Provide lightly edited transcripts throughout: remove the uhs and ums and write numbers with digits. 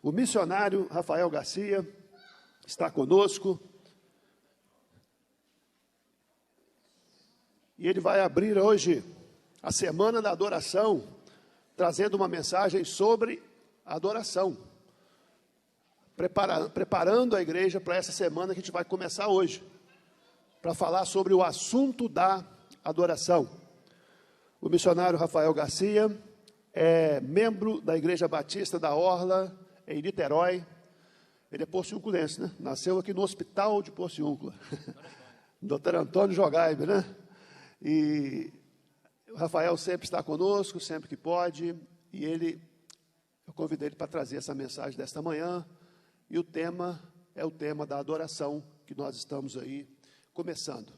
O missionário Rafael Garcia está conosco e ele vai abrir hoje a Semana da Adoração, trazendo uma mensagem sobre adoração, preparando a igreja para essa semana que a gente vai começar hoje, para falar sobre o assunto da adoração. O missionário Rafael Garcia é membro da Igreja Batista da Orla, em Niterói. Ele é porciunculense, né? Nasceu aqui no Hospital de Porciúncula. Dr. Antônio Jogaib, né? E o Rafael sempre está conosco, sempre que pode. E eu convidei ele para trazer essa mensagem desta manhã. E o tema é o tema da adoração que nós estamos aí começando.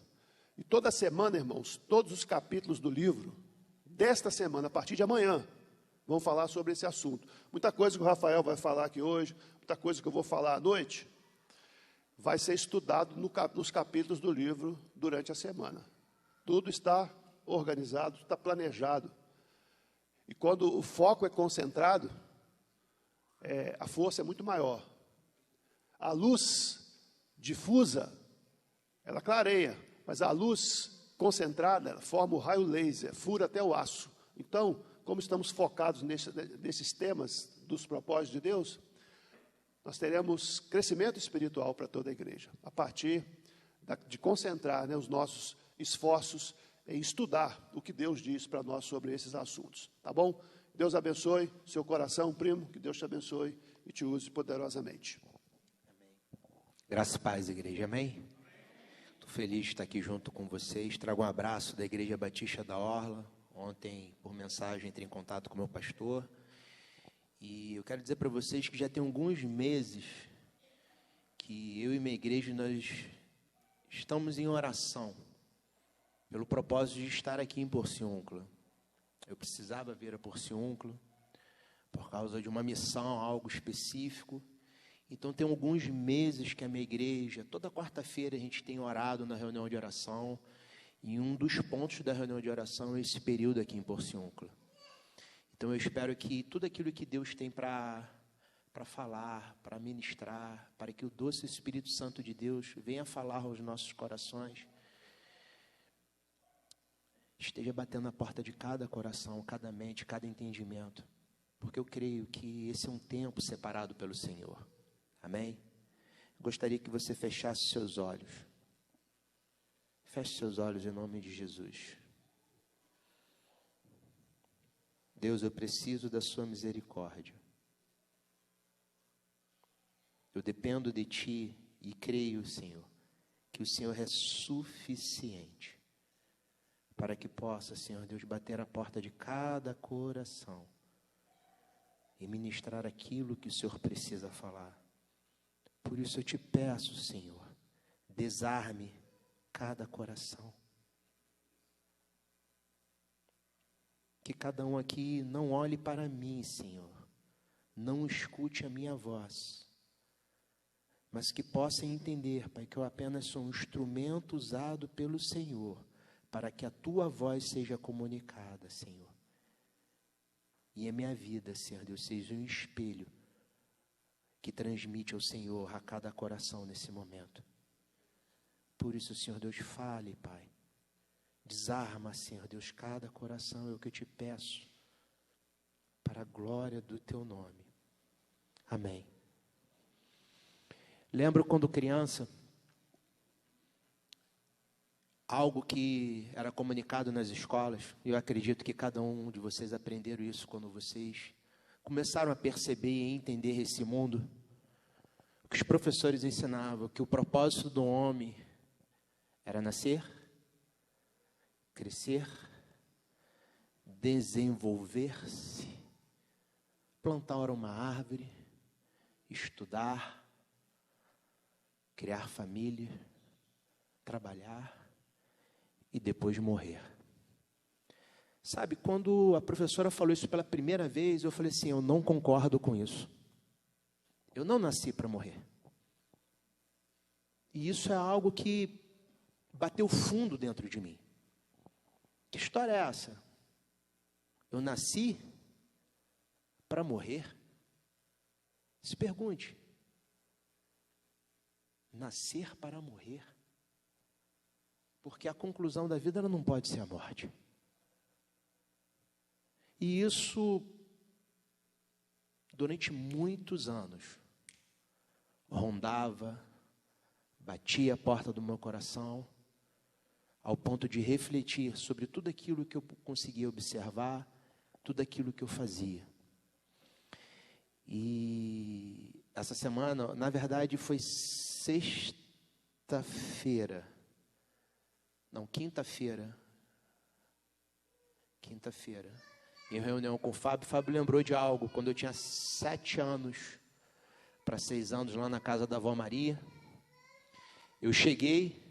E toda semana, irmãos, todos os capítulos do livro, desta semana, a partir de amanhã, vão falar sobre esse assunto. Muita coisa que o Rafael vai falar aqui hoje, muita coisa que eu vou falar à noite, vai ser estudado nos capítulos do livro durante a semana. Tudo está organizado, está planejado. E quando o foco é concentrado, a força é muito maior. A luz difusa, ela clareia, mas a luz concentrada, ela forma o raio laser, fura até o aço. Então, como estamos focados nesses temas dos propósitos de Deus, nós teremos crescimento espiritual para toda a igreja, a partir de concentrar, né, os nossos esforços em estudar o que Deus diz para nós sobre esses assuntos, tá bom? Deus abençoe seu coração, primo, que Deus te abençoe e te use poderosamente. Amém. Graças e paz, igreja, amém? Estou feliz de estar aqui junto com vocês, trago um abraço da Igreja Batista da Orla. Ontem, por mensagem, entrei em contato com o meu pastor. E eu quero dizer para vocês que já tem alguns meses que eu e minha igreja, nós estamos em oração pelo propósito de estar aqui em Porciúncula. Eu precisava vir a Porciúncula por causa de uma missão, algo específico. Então, tem alguns meses que a minha igreja, toda quarta-feira a gente tem orado na reunião de oração. E um dos pontos da reunião de oração é esse período aqui em Porciúncula. Então eu espero que tudo aquilo que Deus tem para falar, para ministrar, para que o doce Espírito Santo de Deus venha falar aos nossos corações, esteja batendo na porta de cada coração, cada mente, cada entendimento. Porque eu creio que esse é um tempo separado pelo Senhor. Amém? Gostaria que você fechasse seus olhos. Feche seus olhos em nome de Jesus. Deus, eu preciso da sua misericórdia. Eu dependo de Ti e creio, Senhor, que o Senhor é suficiente para que possa, Senhor Deus, bater a porta de cada coração e ministrar aquilo que o Senhor precisa falar. Por isso eu te peço, Senhor, desarme cada coração. Que cada um aqui não olhe para mim, Senhor, não escute a minha voz, mas que possa entender, Pai, que eu apenas sou um instrumento usado pelo Senhor, para que a Tua voz seja comunicada, Senhor. E a minha vida, Senhor Deus, seja um espelho que transmite ao Senhor a cada coração nesse momento. Por isso, Senhor Deus, fale, Pai. Desarma, Senhor Deus, cada coração, é o que eu te peço, para a glória do Teu nome. Amém. Lembro quando criança, algo que era comunicado nas escolas, e eu acredito que cada um de vocês aprenderam isso quando vocês começaram a perceber e entender esse mundo, o que os professores ensinavam, que o propósito do homem era nascer, crescer, desenvolver-se, plantar uma árvore, estudar, criar família, trabalhar e depois morrer. Sabe, quando a professora falou isso pela primeira vez, eu falei assim, eu não concordo com isso. Eu não nasci para morrer. E isso é algo que bateu fundo dentro de mim. Que história é essa? Eu nasci para morrer? Se pergunte: nascer para morrer? Porque a conclusão da vida ela não pode ser a morte. E isso, durante muitos anos, rondava, batia a porta do meu coração, ao ponto de refletir sobre tudo aquilo que eu conseguia observar, tudo aquilo que eu fazia. E essa semana, na verdade, foi quinta-feira, em reunião com o Fábio lembrou de algo, quando eu tinha 7 anos, para 6 anos, lá na casa da avó Maria. Eu cheguei,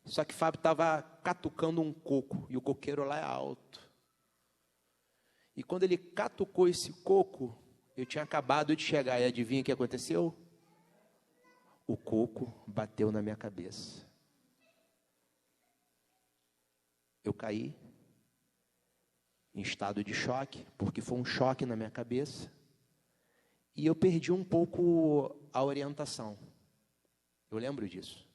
só que Fábio estava catucando um coco, e o coqueiro lá é alto. E quando ele catucou esse coco, eu tinha acabado de chegar, e adivinha o que aconteceu? O coco bateu na minha cabeça. Eu caí em estado de choque, porque foi um choque na minha cabeça, e eu perdi um pouco a orientação. Eu lembro disso.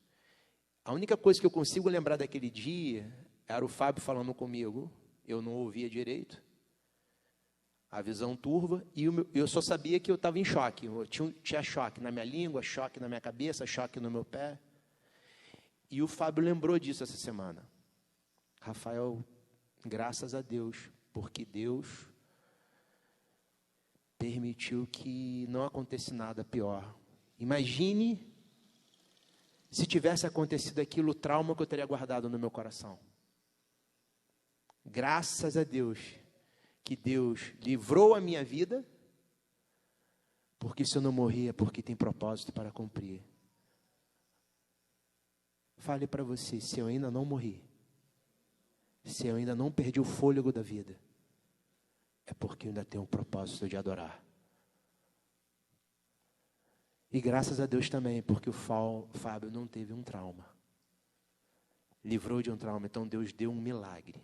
A única coisa que eu consigo lembrar daquele dia era o Fábio falando comigo, eu não ouvia direito, a visão turva, e eu só sabia que eu estava em choque. Eu tinha choque na minha língua, choque na minha cabeça, choque no meu pé. E o Fábio lembrou disso essa semana. Rafael, graças a Deus, porque Deus permitiu que não acontecesse nada pior. Imagine se tivesse acontecido aquilo, o trauma que eu teria guardado no meu coração. Graças a Deus, que Deus livrou a minha vida, porque se eu não morrer é porque tem propósito para cumprir. Fale para você, se eu ainda não morri, se eu ainda não perdi o fôlego da vida, é porque eu ainda tenho um propósito de adorar. E graças a Deus também, porque o Fábio não teve um trauma. Livrou de um trauma, então Deus deu um milagre.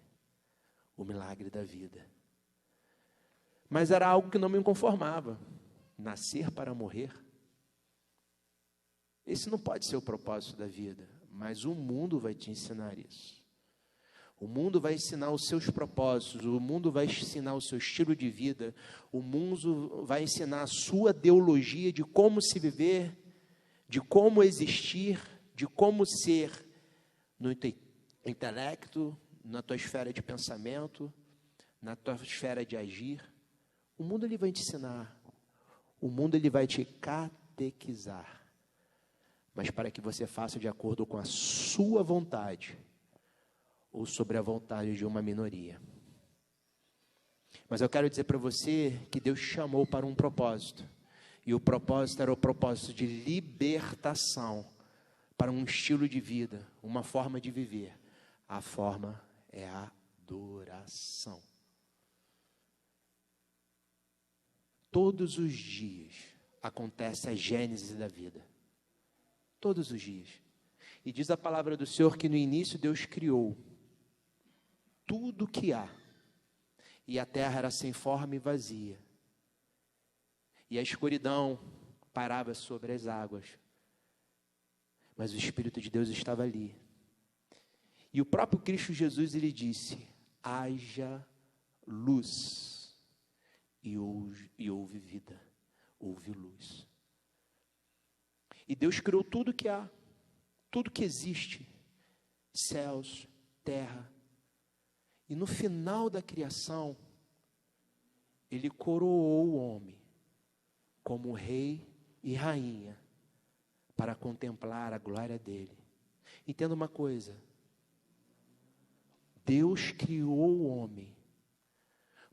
O milagre da vida. Mas era algo que não me conformava. Nascer para morrer. Esse não pode ser o propósito da vida, mas o mundo vai te ensinar isso. O mundo vai ensinar os seus propósitos, o mundo vai ensinar o seu estilo de vida, o mundo vai ensinar a sua ideologia de como se viver, de como existir, de como ser no intelecto, na tua esfera de pensamento, na tua esfera de agir. O mundo ele vai te ensinar, o mundo ele vai te catequizar, mas para que você faça de acordo com a sua vontade, ou sobre a vontade de uma minoria. Mas eu quero dizer para você que Deus chamou para um propósito, e o propósito era o propósito de libertação, para um estilo de vida, uma forma de viver. A forma é a adoração. Todos os dias acontece a gênese da vida. Todos os dias. E diz a palavra do Senhor que no início Deus criou tudo que há. E a terra era sem forma e vazia. E a escuridão parava sobre as águas. Mas o Espírito de Deus estava ali. E o próprio Cristo Jesus, ele disse: haja luz. E houve vida, houve luz. E Deus criou tudo que há, tudo que existe, céus, terra. E no final da criação, Ele coroou o homem como rei e rainha, para contemplar a glória dele. Entenda uma coisa, Deus criou o homem,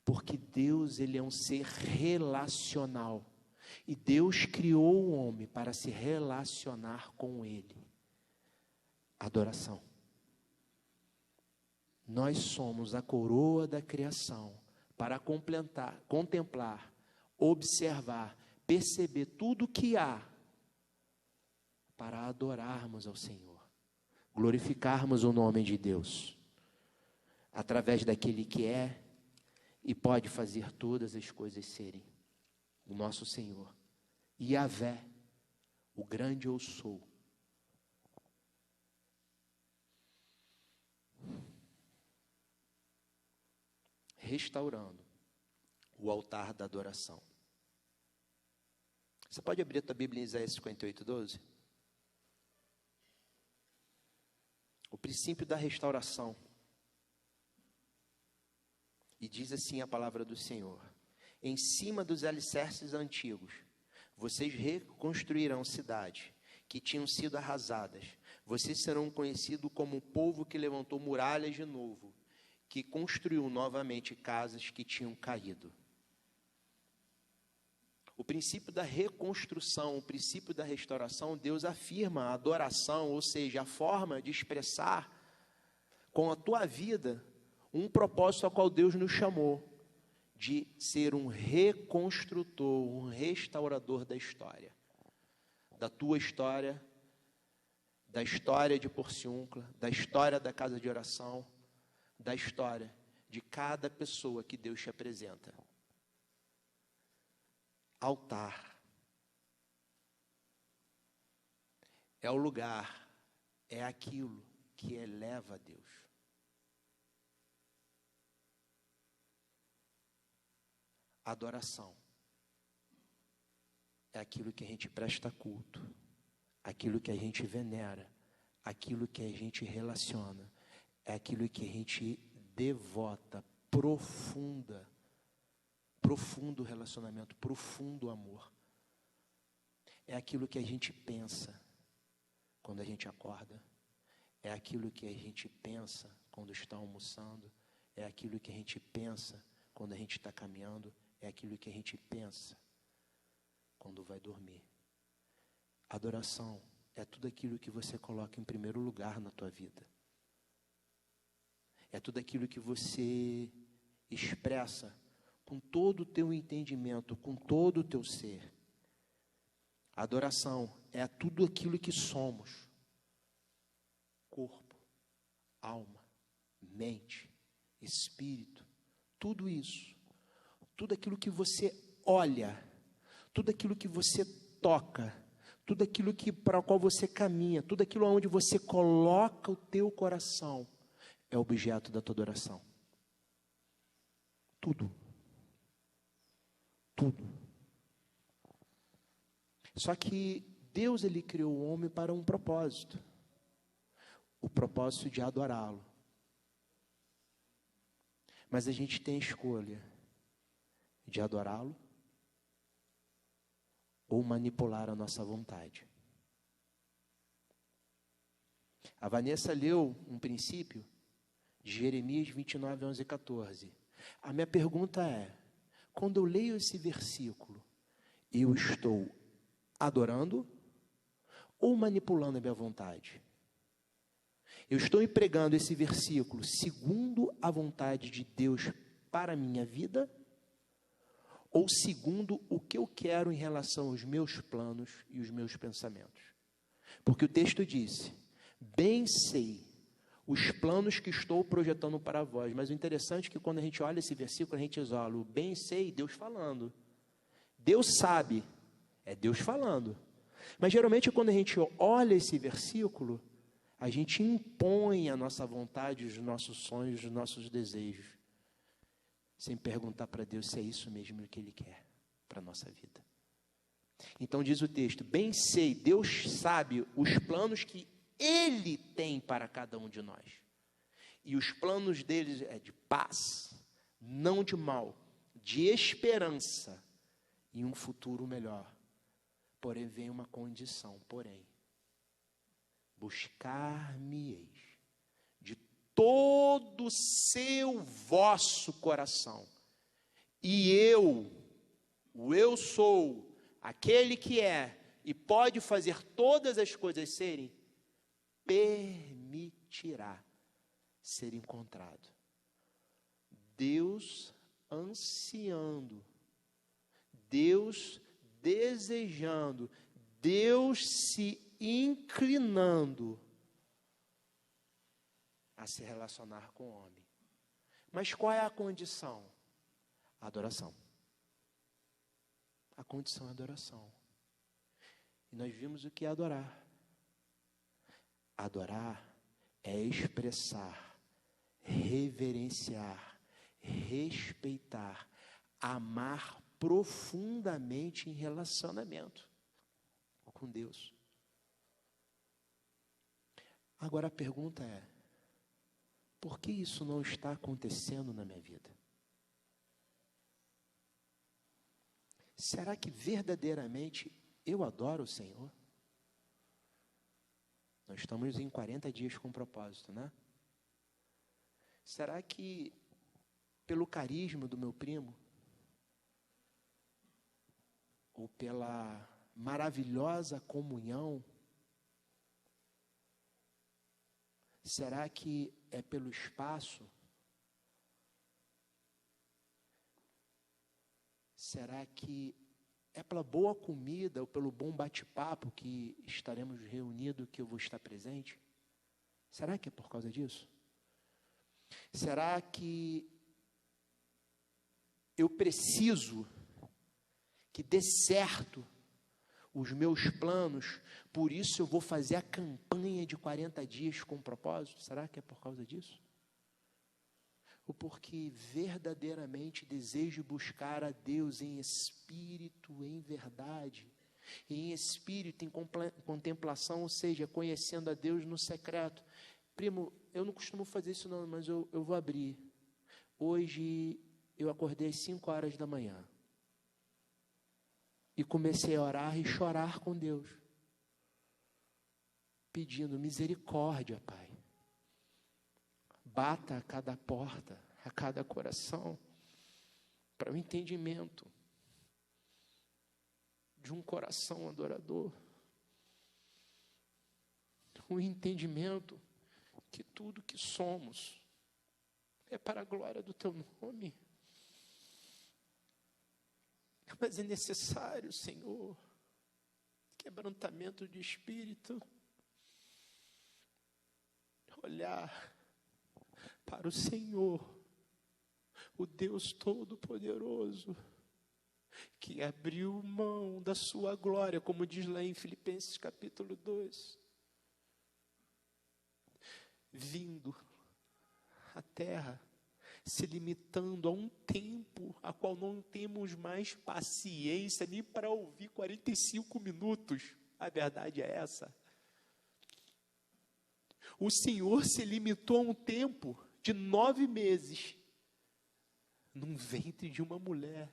porque Deus ele é um ser relacional. E Deus criou o homem para se relacionar com ele. Adoração. Nós somos a coroa da criação para contemplar, observar, perceber tudo o que há para adorarmos ao Senhor. Glorificarmos o nome de Deus. Através daquele que é e pode fazer todas as coisas serem, o nosso Senhor Yahvé, o grande eu sou. Restaurando o altar da adoração. Você pode abrir a tua Bíblia em Isaías 58:12? O princípio da restauração. E diz assim a palavra do Senhor: em cima dos alicerces antigos, vocês reconstruirão cidades que tinham sido arrasadas. Vocês serão conhecidos como o povo que levantou muralhas de novo, que construiu novamente casas que tinham caído. O princípio da reconstrução, o princípio da restauração, Deus afirma a adoração, ou seja, a forma de expressar com a tua vida um propósito ao qual Deus nos chamou, de ser um reconstrutor, um restaurador da história. Da tua história, da história de Porciúncula, da história da casa de oração, da história de cada pessoa que Deus te apresenta. Altar é o lugar, é aquilo que eleva a Deus. Adoração é aquilo que a gente presta culto, aquilo que a gente venera, aquilo que a gente relaciona, é aquilo que a gente devota, profundo relacionamento, profundo amor. É aquilo que a gente pensa quando a gente acorda, é aquilo que a gente pensa quando está almoçando, é aquilo que a gente pensa quando a gente está caminhando, é aquilo que a gente pensa quando vai dormir. Adoração é tudo aquilo que você coloca em primeiro lugar na tua vida. É tudo aquilo que você expressa com todo o teu entendimento, com todo o teu ser. A adoração é tudo aquilo que somos. Corpo, alma, mente, espírito, tudo isso. Tudo aquilo que você olha, tudo aquilo que você toca, tudo aquilo para o qual você caminha, tudo aquilo onde você coloca o teu coração, é objeto da tua adoração. Tudo. Só que Deus, Ele criou o homem para um propósito. O propósito de adorá-lo. Mas a gente tem a escolha de adorá-lo ou manipular a nossa vontade. A Vanessa leu um princípio de Jeremias 29, 11 e 14. A minha pergunta é, quando eu leio esse versículo, eu estou adorando ou manipulando a minha vontade? Eu estou empregando esse versículo segundo a vontade de Deus para a minha vida ou segundo o que eu quero em relação aos meus planos e os meus pensamentos? Porque o texto disse, bem sei os planos que estou projetando para vós. Mas o interessante é que quando a gente olha esse versículo, a gente isola o bem sei, Deus falando. Deus sabe, é Deus falando. Mas geralmente quando a gente olha esse versículo, a gente impõe a nossa vontade, os nossos sonhos, os nossos desejos, sem perguntar para Deus se é isso mesmo que Ele quer para a nossa vida. Então diz o texto, bem sei, Deus sabe os planos que Ele tem para cada um de nós. E os planos dele é de paz, não de mal, de esperança e um futuro melhor. Porém vem uma condição, porém, buscar-me-eis de todo o seu vosso coração. E o eu sou, aquele que é e pode fazer todas as coisas serem, permitirá ser encontrado. Deus ansiando, Deus desejando, Deus se inclinando a se relacionar com o homem. Mas qual é a condição? A adoração. A condição é a adoração. E nós vimos o que é adorar. Adorar é expressar, reverenciar, respeitar, amar profundamente em relacionamento com Deus. Agora a pergunta é: por que isso não está acontecendo na minha vida? Será que verdadeiramente eu adoro o Senhor? Nós estamos em 40 dias com propósito, né? Será que pelo carisma do meu primo, ou pela maravilhosa comunhão, será que é pelo espaço? Será que é pela boa comida ou pelo bom bate-papo que estaremos reunidos que eu vou estar presente? Será que é por causa disso? Será que eu preciso que dê certo os meus planos, por isso eu vou fazer a campanha de 40 dias com propósito? Será que é por causa disso? Ou porque verdadeiramente desejo buscar a Deus em espírito, em verdade, em espírito, em contemplação, ou seja, conhecendo a Deus no secreto? Primo, eu não costumo fazer isso não, mas eu vou abrir. Hoje eu acordei às 5 horas da manhã e comecei a orar e chorar com Deus, pedindo misericórdia, Pai. Bata a cada porta, a cada coração, para o entendimento de um coração adorador, o entendimento que tudo que somos é para a glória do Teu nome. Mas é necessário, Senhor, quebrantamento de espírito, olhar para o Senhor, o Deus Todo-Poderoso, que abriu mão da sua glória, como diz lá em Filipenses capítulo 2, vindo à terra, se limitando a um tempo a qual não temos mais paciência nem para ouvir 45 minutos. A verdade é essa. O Senhor se limitou a um tempo de 9 meses num ventre de uma mulher,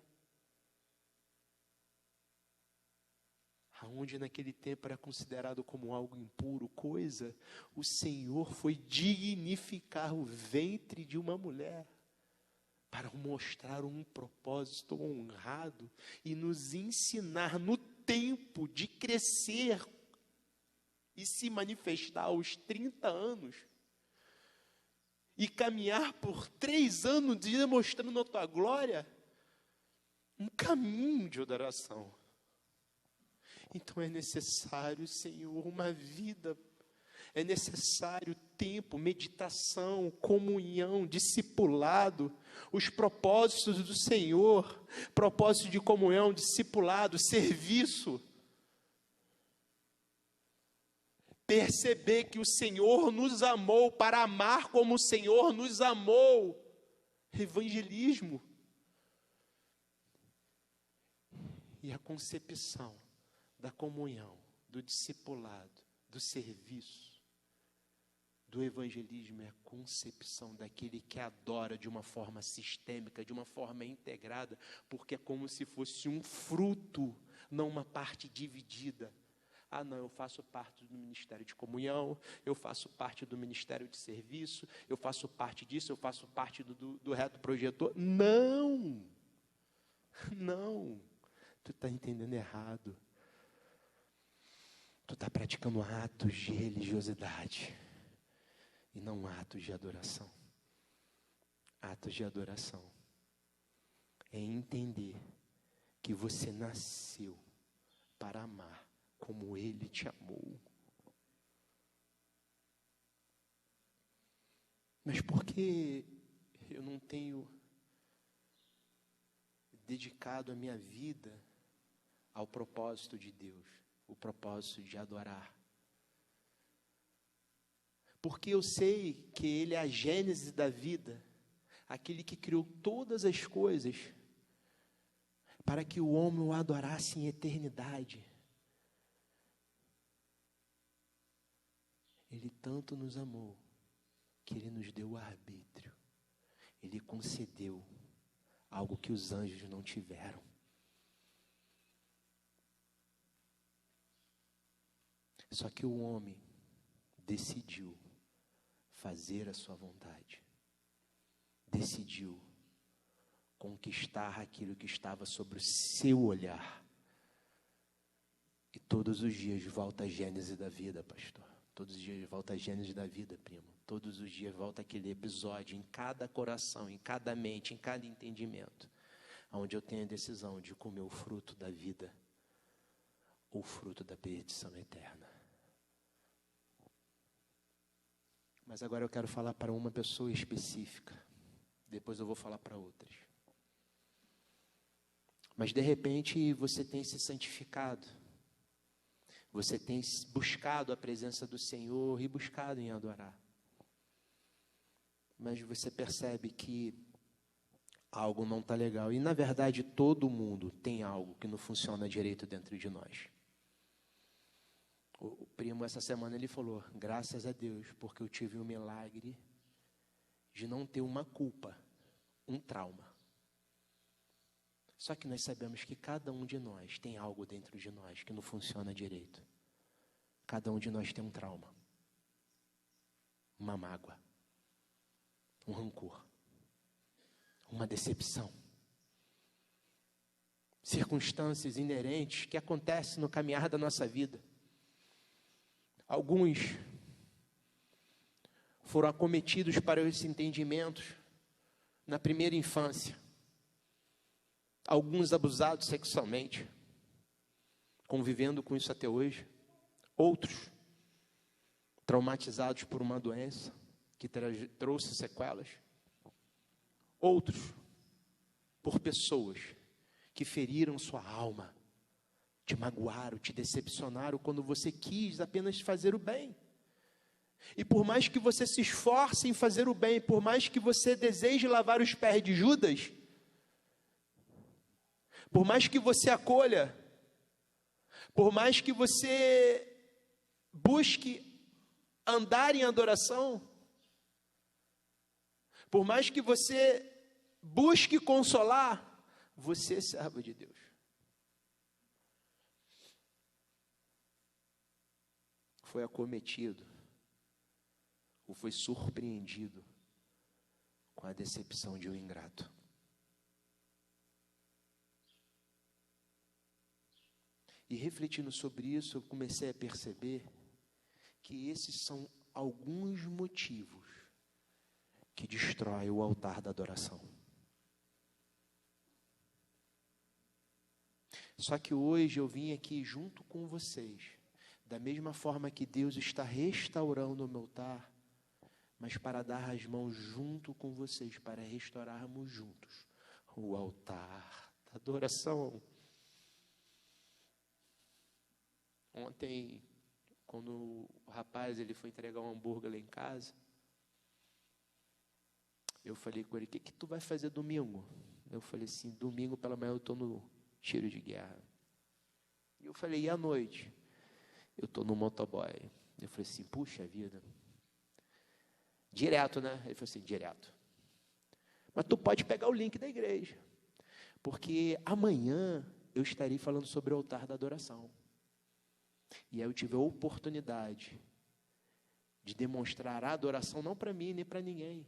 aonde naquele tempo era considerado como algo impuro, coisa, o Senhor foi dignificar o ventre de uma mulher para mostrar um propósito honrado e nos ensinar no tempo de crescer e se manifestar aos 30 anos e caminhar por 3 anos demonstrando a tua glória, um caminho de adoração. Então é necessário, Senhor, uma vida, é necessário tempo, meditação, comunhão, discipulado, os propósitos do Senhor, propósito de comunhão, discipulado, serviço. Perceber que o Senhor nos amou para amar como o Senhor nos amou. Evangelismo. E a concepção da comunhão, do discipulado, do serviço, do evangelismo é a concepção daquele que adora de uma forma sistêmica, de uma forma integrada, porque é como se fosse um fruto, não uma parte dividida. Ah, não, eu faço parte do ministério de comunhão, eu faço parte do ministério de serviço, eu faço parte disso, eu faço parte do reto projetor. Não, tu está entendendo errado. Tu está praticando atos de religiosidade e não atos de adoração. Atos de adoração é entender que você nasceu para amar como Ele te amou. Mas por que eu não tenho dedicado a minha vida ao propósito de Deus? o propósito de adorar. Porque eu sei que Ele é a gênese da vida, aquele que criou todas as coisas, para que o homem o adorasse em eternidade. Ele tanto nos amou, que Ele nos deu o arbítrio. Ele concedeu algo que os anjos não tiveram. Só que o homem decidiu fazer a sua vontade. Decidiu conquistar aquilo que estava sobre o seu olhar. E todos os dias volta a gênese da vida, pastor. Todos os dias volta a gênese da vida, primo. Todos os dias volta aquele episódio em cada coração, em cada mente, em cada entendimento, onde eu tenho a decisão de comer o fruto da vida ou o fruto da perdição eterna. Mas agora eu quero falar para uma pessoa específica. Depois eu vou falar para outras. Mas de repente você tem se santificado. Você tem buscado a presença do Senhor e buscado em adorar. Mas você percebe que algo não está legal. E na verdade todo mundo tem algo que não funciona direito dentro de nós. O primo essa semana ele falou, graças a Deus, porque eu tive um milagre de não ter uma culpa, um trauma. Só que nós sabemos que cada um de nós tem algo dentro de nós que não funciona direito. Cada um de nós tem um trauma, uma mágoa, um rancor, uma decepção. Circunstâncias inerentes que acontecem no caminhar da nossa vida. Alguns foram acometidos para esses entendimentos na primeira infância. Alguns abusados sexualmente, convivendo com isso até hoje. Outros traumatizados por uma doença que trouxe sequelas. Outros por pessoas que feriram sua alma, te magoaram, te decepcionaram quando você quis apenas fazer o bem. E por mais que você se esforce em fazer o bem, por mais que você deseje lavar os pés de Judas, por mais que você acolha, por mais que você busque andar em adoração, por mais que você busque consolar, você é servo de Deus. Foi acometido, ou foi surpreendido com a decepção de um ingrato. E refletindo sobre isso, eu comecei a perceber que esses são alguns motivos que destroem o altar da adoração. Só que hoje eu vim aqui junto com vocês, da mesma forma que Deus está restaurando o meu altar, mas para dar as mãos junto com vocês, para restaurarmos juntos o altar da adoração. Ontem, quando o rapaz ele foi entregar um hambúrguer lá em casa, eu falei com ele, o que tu vai fazer domingo? Eu falei assim, domingo pela manhã eu estou no tiro de guerra. E eu falei, e à noite? Eu estou no motoboy. Eu falei assim, puxa vida. Direto, né? Ele falou assim, direto. Mas tu pode pegar o link da igreja. Porque amanhã eu estarei falando sobre o altar da adoração. E aí eu tive a oportunidade de demonstrar a adoração não para mim, nem para ninguém,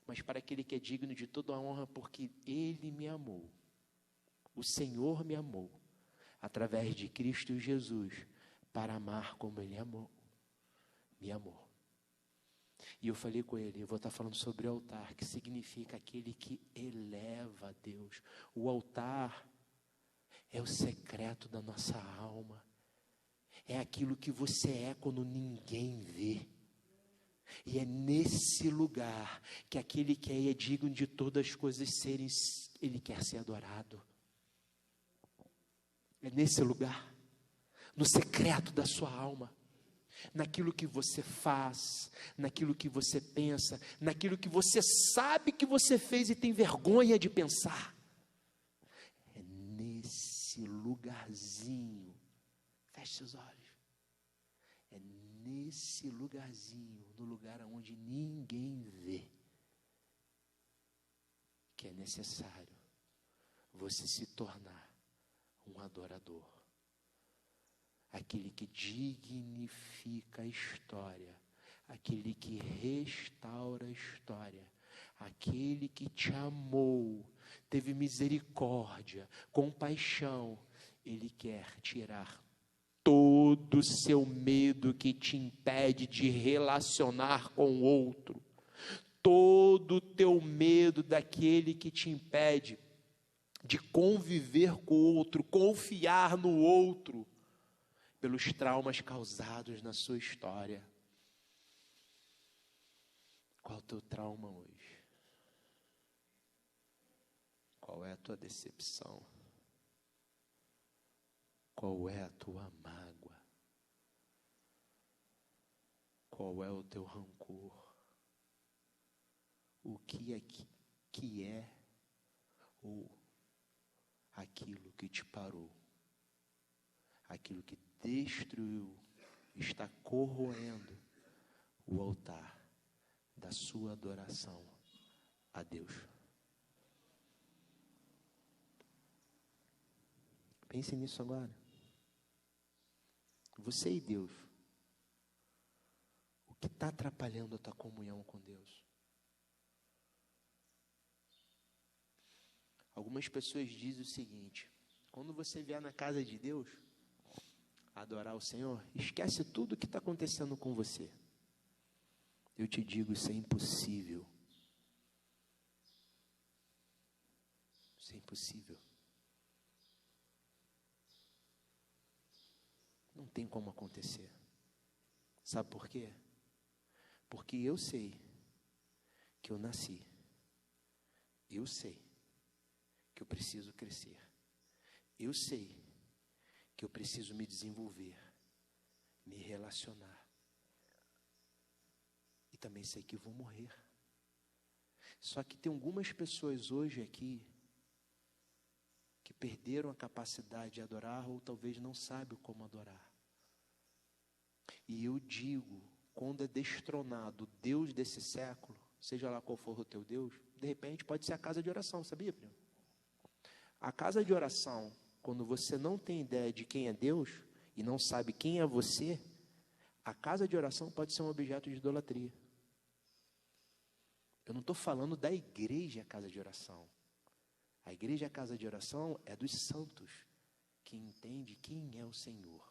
mas para aquele que é digno de toda a honra, porque Ele me amou. O Senhor me amou, através de Cristo Jesus, para amar como Ele amou. Me amou. E eu falei com ele, eu vou estar falando sobre o altar, que significa aquele que eleva a Deus. O altar é o secreto da nossa alma. É aquilo que você é quando ninguém vê. E é nesse lugar que aquele que é digno de todas as coisas serem, ele quer ser adorado. É nesse lugar. no secreto da sua alma, naquilo que você faz, naquilo que você pensa, naquilo que você sabe que você fez e tem vergonha de pensar. É nesse lugarzinho, feche seus olhos, é nesse lugarzinho, no lugar onde ninguém vê, que é necessário você se tornar um adorador. Aquele que dignifica a história, aquele que restaura a história, aquele que te amou, teve misericórdia, compaixão. Ele quer tirar todo o seu medo que te impede de relacionar com o outro, todo o teu medo daquele que te impede de conviver com o outro, confiar no outro, pelos traumas causados na sua história. Qual é o teu trauma hoje? Qual é a tua decepção? Qual é a tua mágoa? Qual é o teu rancor? O que é ou aquilo que te parou? Aquilo que destruiu, está corroendo o altar da sua adoração a Deus. Pense nisso agora. Você e Deus. O que está atrapalhando a tua comunhão com Deus? Algumas pessoas dizem o seguinte: quando você vier na casa de Deus adorar o Senhor, esquece tudo o que está acontecendo com você. Eu te digo, isso é impossível. Isso é impossível. Não tem como acontecer. Sabe por quê? Porque eu sei que eu nasci. Eu sei que eu preciso crescer. Eu sei que eu preciso me desenvolver, me relacionar. E também sei que vou morrer. Só que tem algumas pessoas hoje aqui que perderam a capacidade de adorar ou talvez não sabem como adorar. E eu digo, quando é destronado o Deus desse século, seja lá qual for o teu Deus, de repente pode ser a casa de oração, sabia, primo? A casa de oração, quando você não tem ideia de quem é Deus e não sabe quem é você, a casa de oração pode ser um objeto de idolatria. Eu não estou falando da igreja casa de oração. A igreja casa de oração é dos santos, que entende quem é o Senhor.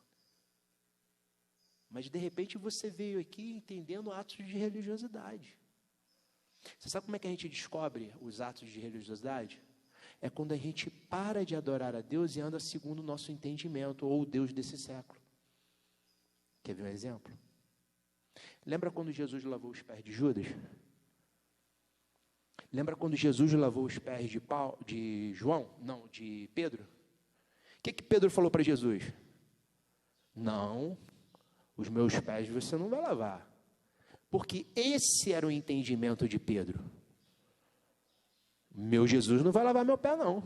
Mas de repente você veio aqui entendendo atos de religiosidade. Você sabe como é que a gente descobre os atos de religiosidade? É quando a gente para de adorar a Deus e anda segundo o nosso entendimento, ou o Deus desse século. Quer ver um exemplo? Lembra quando Jesus lavou os pés de Judas? Lembra quando Jesus lavou os pés de João? Não, de Pedro? O que Pedro falou para Jesus? Não, os meus pés você não vai lavar. Porque esse era o entendimento de Pedro. Meu Jesus não vai lavar meu pé, não.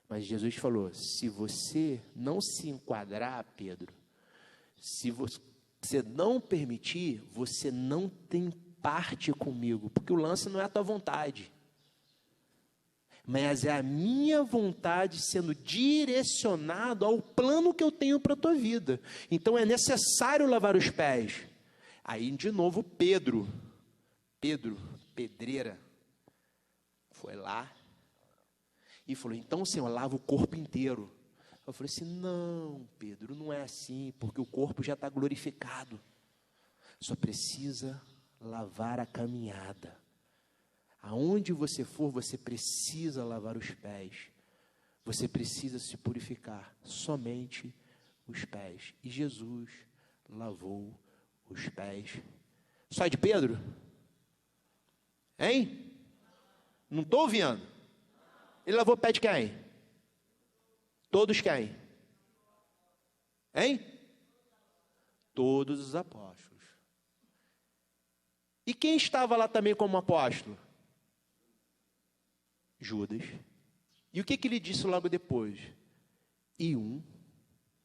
Mas Jesus falou, se você não se enquadrar, Pedro, se você não permitir, você não tem parte comigo, porque o lance não é a tua vontade, mas é a minha vontade sendo direcionado ao plano que eu tenho para a tua vida. Então é necessário lavar os pés. Aí de novo Pedro, pedreira, foi lá e falou, então Senhor, lava o corpo inteiro. Eu falei assim, não Pedro, não é assim, porque o corpo já está glorificado, só precisa lavar a caminhada. Aonde você for, você precisa lavar os pés, você precisa se purificar, somente os pés. E Jesus lavou os pés. Só de Pedro? Hein? Não estou ouvindo. Ele lavou o pé de quem? Todos quem? Hein? Todos os apóstolos. E quem estava lá também como apóstolo? Judas. E o que ele disse logo depois? E um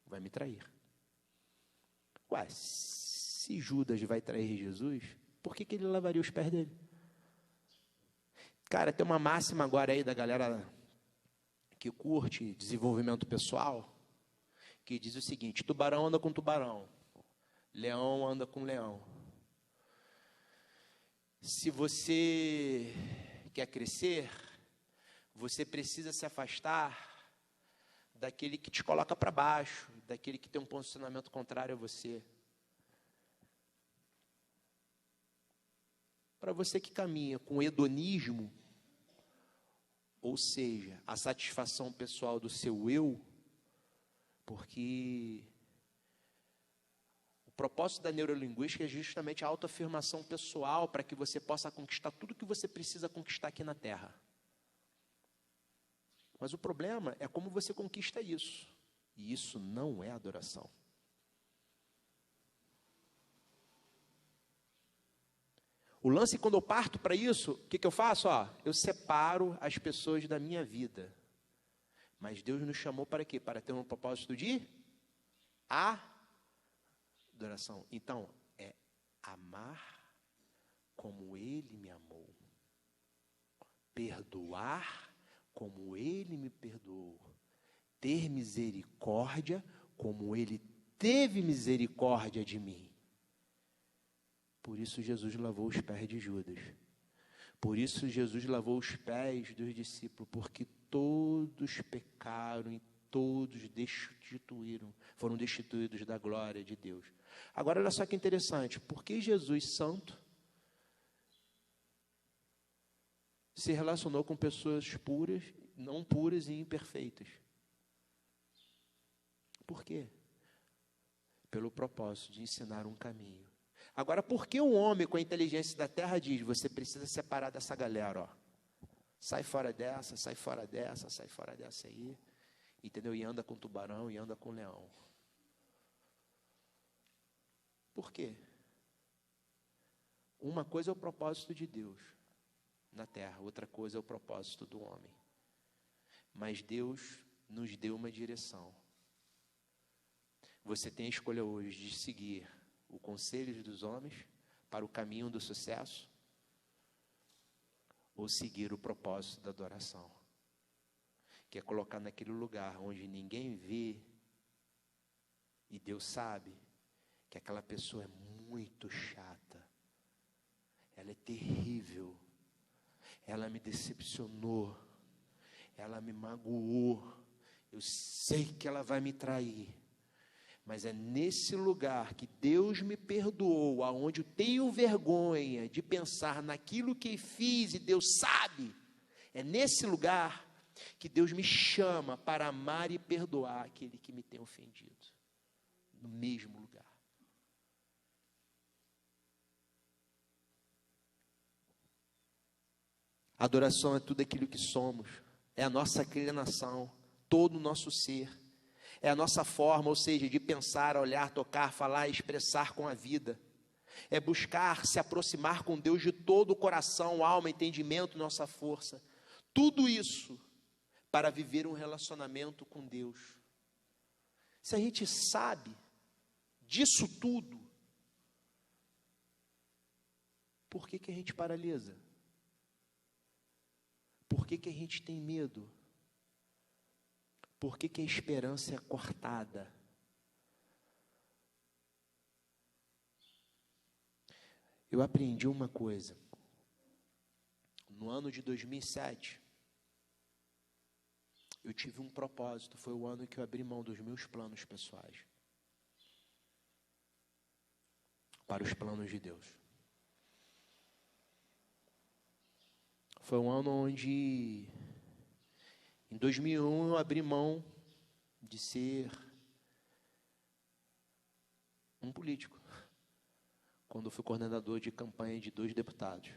vai me trair. Ué, se Judas vai trair Jesus, por que ele lavaria os pés dele? Cara, tem uma máxima agora aí da galera que curte desenvolvimento pessoal, que diz o seguinte: tubarão anda com tubarão, leão anda com leão. Se você quer crescer, você precisa se afastar daquele que te coloca para baixo, daquele que tem um posicionamento contrário a você. Para você que caminha com hedonismo, ou seja, a satisfação pessoal do seu eu, porque o propósito da neurolinguística é justamente a autoafirmação pessoal para que você possa conquistar tudo que você precisa conquistar aqui na Terra. Mas o problema é como você conquista isso. E isso não é adoração. O lance, quando eu parto para isso, o que eu faço? Eu separo as pessoas da minha vida. Mas Deus nos chamou para quê? Para ter um propósito de adoração. Então, é amar como Ele me amou. Perdoar como Ele me perdoou. Ter misericórdia como Ele teve misericórdia de mim. Por isso Jesus lavou os pés de Judas. Por isso Jesus lavou os pés dos discípulos, porque todos pecaram e todos foram destituídos da glória de Deus. Agora, olha só que interessante, por que Jesus santo se relacionou com pessoas puras, não puras e imperfeitas? Por quê? Pelo propósito de ensinar um caminho. Agora, por que o homem com a inteligência da terra diz, você precisa separar dessa galera, sai fora dessa, sai fora dessa, sai fora dessa aí, entendeu? E anda com tubarão, e anda com leão. Por quê? Uma coisa é o propósito de Deus na terra, outra coisa é o propósito do homem. Mas Deus nos deu uma direção. Você tem a escolha hoje de seguir o conselho dos homens para o caminho do sucesso ou seguir o propósito da adoração, que é colocar naquele lugar onde ninguém vê e Deus sabe que aquela pessoa é muito chata, ela é terrível, ela me decepcionou, ela me magoou, eu sei que ela vai me trair. Mas é nesse lugar que Deus me perdoou, aonde eu tenho vergonha de pensar naquilo que fiz e Deus sabe. É nesse lugar que Deus me chama para amar e perdoar aquele que me tem ofendido. No mesmo lugar. Adoração é tudo aquilo que somos. É a nossa inclinação, todo o nosso ser. É a nossa forma, ou seja, de pensar, olhar, tocar, falar e expressar com a vida. É buscar se aproximar com Deus de todo o coração, alma, entendimento, nossa força. Tudo isso para viver um relacionamento com Deus. Se a gente sabe disso tudo, por que a gente paralisa? Por que a gente tem medo? Por que a esperança é cortada? Eu aprendi uma coisa. No ano de 2007, eu tive um propósito. Foi o ano que eu abri mão dos meus planos pessoais para os planos de Deus. Foi um ano onde, em 2001, eu abri mão de ser um político, quando eu fui coordenador de campanha de 2 deputados.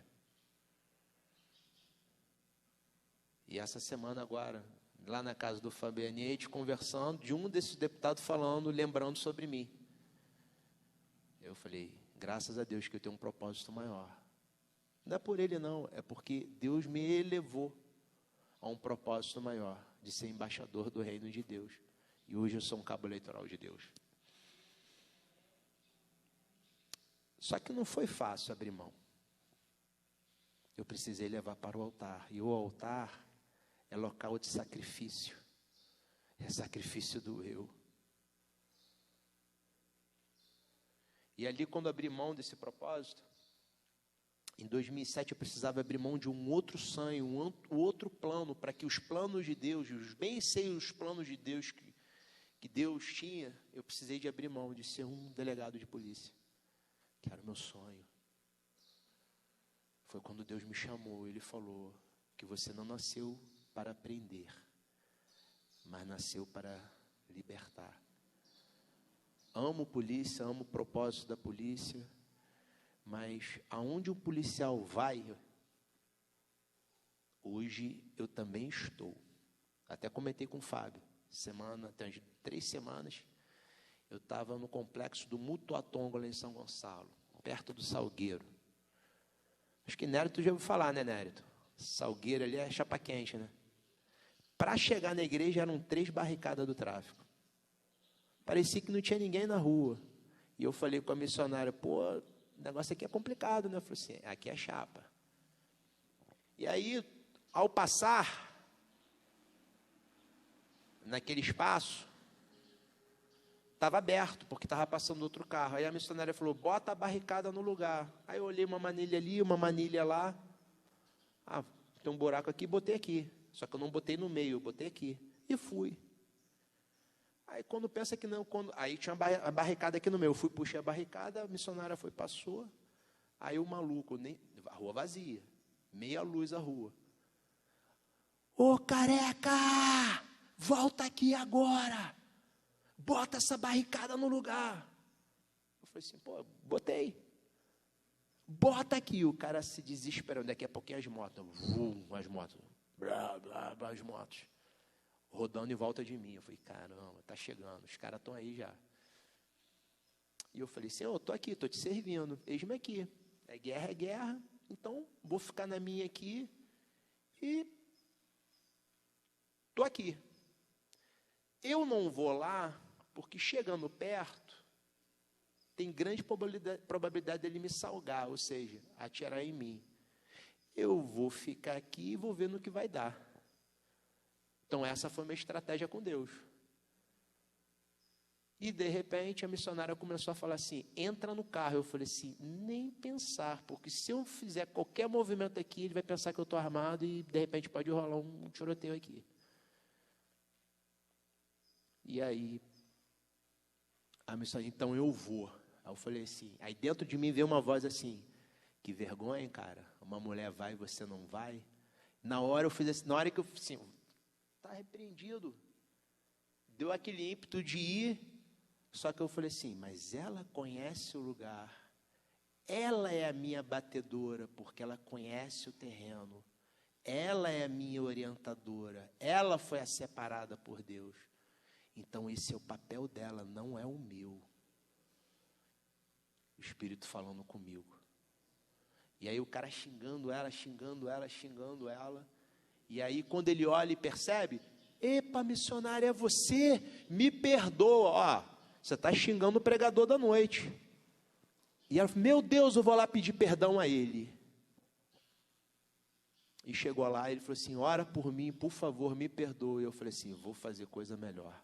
E essa semana agora, lá na casa do Fabianete, conversando, de um desses deputados falando, lembrando sobre mim. Eu falei, graças a Deus que eu tenho um propósito maior. Não é por ele não, é porque Deus me elevou a um propósito maior, de ser embaixador do reino de Deus. E hoje eu sou um cabo eleitoral de Deus. Só que não foi fácil abrir mão. Eu precisei levar para o altar. E o altar é local de sacrifício. É sacrifício do eu. E ali, quando abri mão desse propósito, em 2007 eu precisava abrir mão de um outro sonho, um outro plano, para que os planos de Deus, os bem sei os planos de Deus que Deus tinha, eu precisei de abrir mão de ser um delegado de polícia, que era o meu sonho. Foi quando Deus me chamou, Ele falou que você não nasceu para prender, mas nasceu para libertar. Amo polícia, amo o propósito da polícia, mas aonde um policial vai, hoje eu também estou. Até comentei com o Fábio, tem 3 semanas, eu estava no complexo do Mutuatongo, lá em São Gonçalo, perto do Salgueiro. Acho que Nérito já ouviu falar, né, Nérito? Salgueiro ali é chapa quente, né? Para chegar na igreja eram 3 barricadas do tráfico. Parecia que não tinha ninguém na rua. E eu falei com a missionária, pô, o negócio aqui é complicado, né? Eu falei assim, aqui é chapa. E aí, ao passar naquele espaço, estava aberto, porque estava passando outro carro. Aí a missionária falou, bota a barricada no lugar. Aí eu olhei uma manilha ali, uma manilha lá. Ah, tem um buraco aqui, botei aqui. Só que eu não botei no meio, eu botei aqui. E fui. Aí quando pensa que não, aí tinha a barricada aqui no meio. Eu fui, puxei a barricada, a missionária foi, passou. Aí o maluco, a rua vazia, meia luz a rua. Ô careca, volta aqui agora. Bota essa barricada no lugar. Eu falei assim, pô, botei. Bota aqui. O cara se desesperando. Daqui a pouquinho as motos. As motos. Blá, blá, blá, as motos. Rodando em volta de mim. Eu falei, caramba, tá chegando. Os caras estão aí já. E eu falei, Senhor, eu estou aqui, estou te servindo. Eis-me aqui. É guerra. Então, vou ficar na minha aqui. E estou aqui. Eu não vou lá, porque chegando perto, tem grande probabilidade dele me salgar, ou seja, atirar em mim. Eu vou ficar aqui e vou ver no que vai dar. Então, essa foi a minha estratégia com Deus. E, de repente, a missionária começou a falar assim, entra no carro. Eu falei assim, nem pensar, porque se eu fizer qualquer movimento aqui, ele vai pensar que eu estou armado e, de repente, pode rolar um tiroteio aqui. E aí, a missionária, então eu vou. Aí eu falei assim, aí dentro de mim veio uma voz assim, que vergonha, cara, uma mulher vai e você não vai. Na hora eu fiz assim, na hora que eu assim, está repreendido. Deu aquele ímpeto de ir, só que eu falei assim, mas ela conhece o lugar, ela é a minha batedora, porque ela conhece o terreno, ela é a minha orientadora, ela foi a separada por Deus. Então esse é o papel dela, não é o meu. O Espírito falando comigo. E aí o cara xingando ela. E aí quando ele olha e percebe, epa, missionária, é você, me perdoa. Ó, você está xingando o pregador da noite. E ela falou, meu Deus, eu vou lá pedir perdão a ele. E chegou lá, ele falou assim, ora por mim, por favor, me perdoe. Eu falei assim, vou fazer coisa melhor.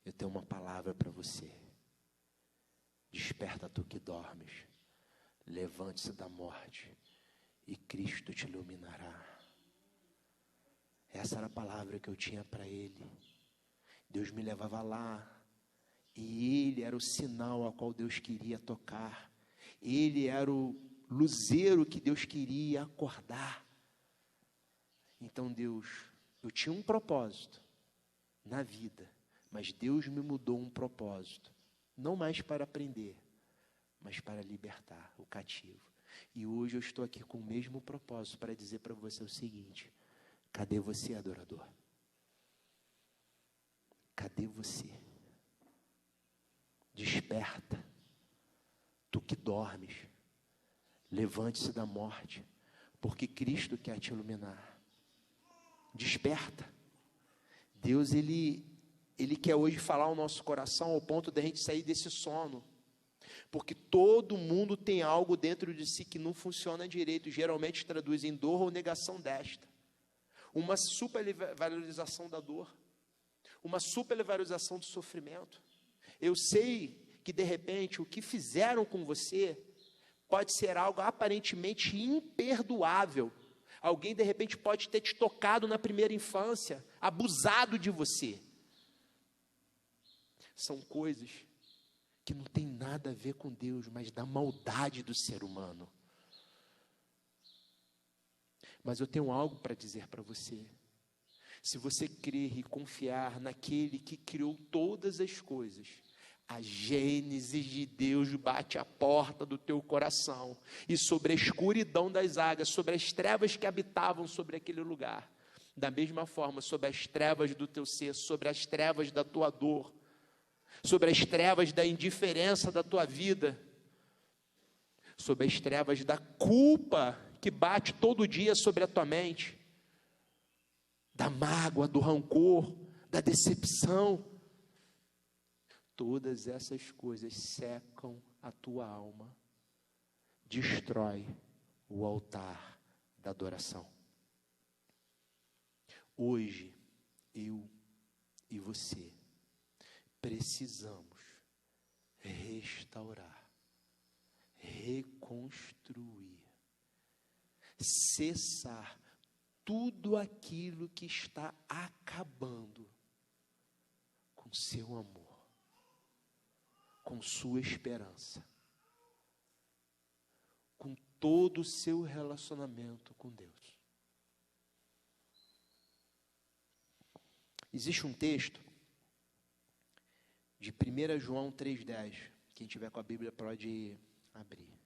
Eu tenho uma palavra para você. Desperta tu que dormes. Levante-se da morte e Cristo te iluminará. Essa era a palavra que eu tinha para ele. Deus me levava lá e ele era o sinal ao qual Deus queria tocar. Ele era o luzeiro que Deus queria acordar. Então Deus, eu tinha um propósito na vida, mas Deus me mudou um propósito, não mais para aprender, mas para libertar o cativo. E hoje eu estou aqui com o mesmo propósito para dizer para você o seguinte, cadê você, adorador? Cadê você? Desperta, tu que dormes, levante-se da morte, porque Cristo quer te iluminar. Desperta. Deus, Ele quer hoje falar ao nosso coração ao ponto de a gente sair desse sono, porque todo mundo tem algo dentro de si que não funciona direito, geralmente traduz em dor ou negação desta. Uma supervalorização da dor, uma supervalorização do sofrimento. Eu sei que de repente o que fizeram com você pode ser algo aparentemente imperdoável. Alguém de repente pode ter te tocado na primeira infância, abusado de você. São coisas que não tem nada a ver com Deus, mas da maldade do ser humano. Mas eu tenho algo para dizer para você. Se você crer e confiar naquele que criou todas as coisas, a Gênesis de Deus bate a porta do teu coração, e sobre a escuridão das águas, sobre as trevas que habitavam sobre aquele lugar, da mesma forma, sobre as trevas do teu ser, sobre as trevas da tua dor, sobre as trevas da indiferença da tua vida, sobre as trevas da culpa que bate todo dia sobre a tua mente, da mágoa, do rancor, da decepção. Todas essas coisas secam a tua alma, destrói o altar da adoração. Hoje, eu e você precisamos restaurar, reconstruir, cessar tudo aquilo que está acabando com seu amor, com sua esperança, com todo o seu relacionamento com Deus. Existe um texto de 1 João 3,10, quem tiver com a Bíblia pode abrir.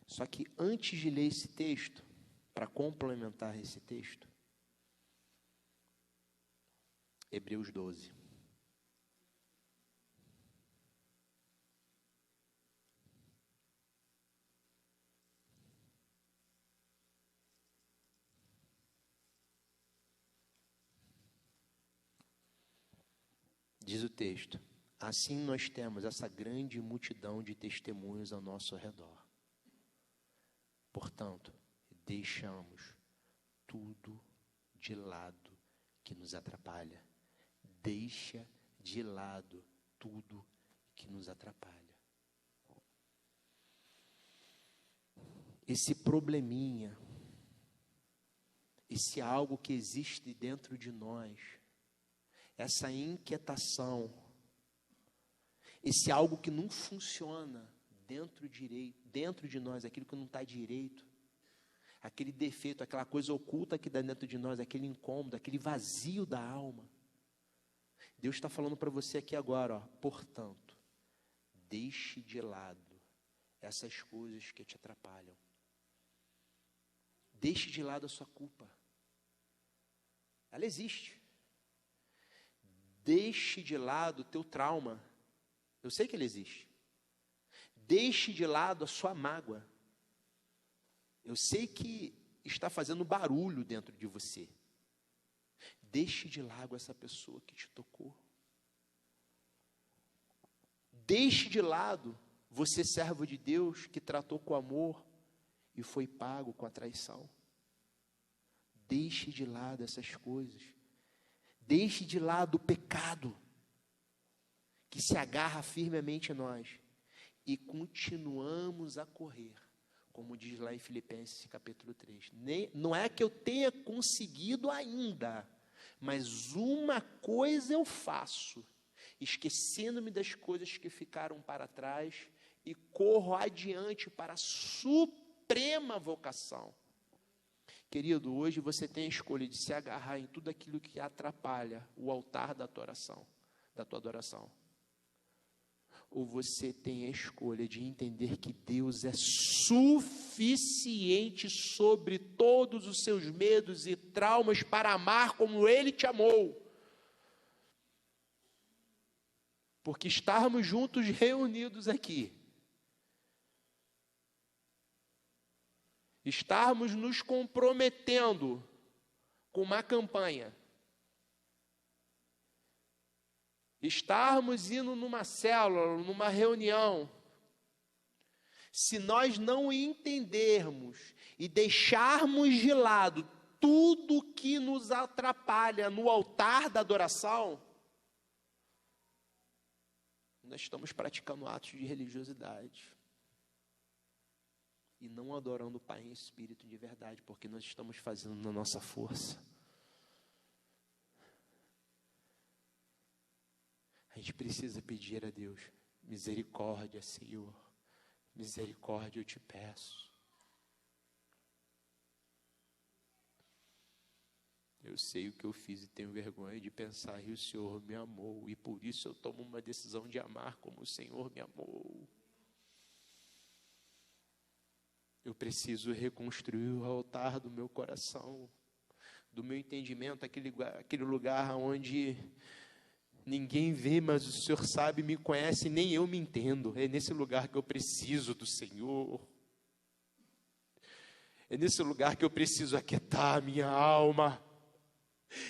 Só que antes de ler esse texto, para complementar esse texto, Hebreus 12. Diz o texto: assim nós temos essa grande multidão de testemunhos ao nosso redor. Portanto, deixamos tudo de lado que nos atrapalha. Deixa de lado tudo que nos atrapalha. Esse probleminha, esse algo que existe dentro de nós, essa inquietação, esse algo que não funciona dentro de nós, aquilo que não está direito, aquele defeito, aquela coisa oculta que dá dentro de nós, aquele incômodo, aquele vazio da alma. Deus está falando para você aqui agora, ó, portanto, deixe de lado essas coisas que te atrapalham. Deixe de lado a sua culpa. Ela existe. Deixe de lado o teu trauma. Eu sei que ele existe. Deixe de lado a sua mágoa. Eu sei que está fazendo barulho dentro de você. Deixe de lado essa pessoa que te tocou. Deixe de lado você, servo de Deus, que tratou com amor e foi pago com a traição. Deixe de lado essas coisas. Deixe de lado o pecado que se agarra firmemente a nós. E continuamos a correr, como diz lá em Filipenses capítulo 3. Não é que eu tenha conseguido ainda, mas uma coisa eu faço, esquecendo-me das coisas que ficaram para trás e corro adiante para a suprema vocação. Querido, hoje você tem a escolha de se agarrar em tudo aquilo que atrapalha o altar da tua adoração. ou você tem a escolha de entender que Deus é suficiente sobre todos os seus medos e traumas para amar como Ele te amou. Porque estarmos juntos reunidos aqui, estarmos nos comprometendo com uma campanha, estarmos indo numa célula, numa reunião, se nós não entendermos e deixarmos de lado tudo que nos atrapalha no altar da adoração, nós estamos praticando atos de religiosidade e não adorando o Pai em espírito de verdade, porque nós estamos fazendo na nossa força. A gente precisa pedir a Deus, misericórdia, Senhor, misericórdia eu te peço. Eu sei o que eu fiz e tenho vergonha de pensar e o Senhor me amou, e por isso eu tomo uma decisão de amar como o Senhor me amou. Eu preciso reconstruir o altar do meu coração, do meu entendimento, aquele lugar onde ninguém vê, mas o Senhor sabe, me conhece, nem eu me entendo. É nesse lugar que eu preciso do Senhor. É nesse lugar que eu preciso aquietar a minha alma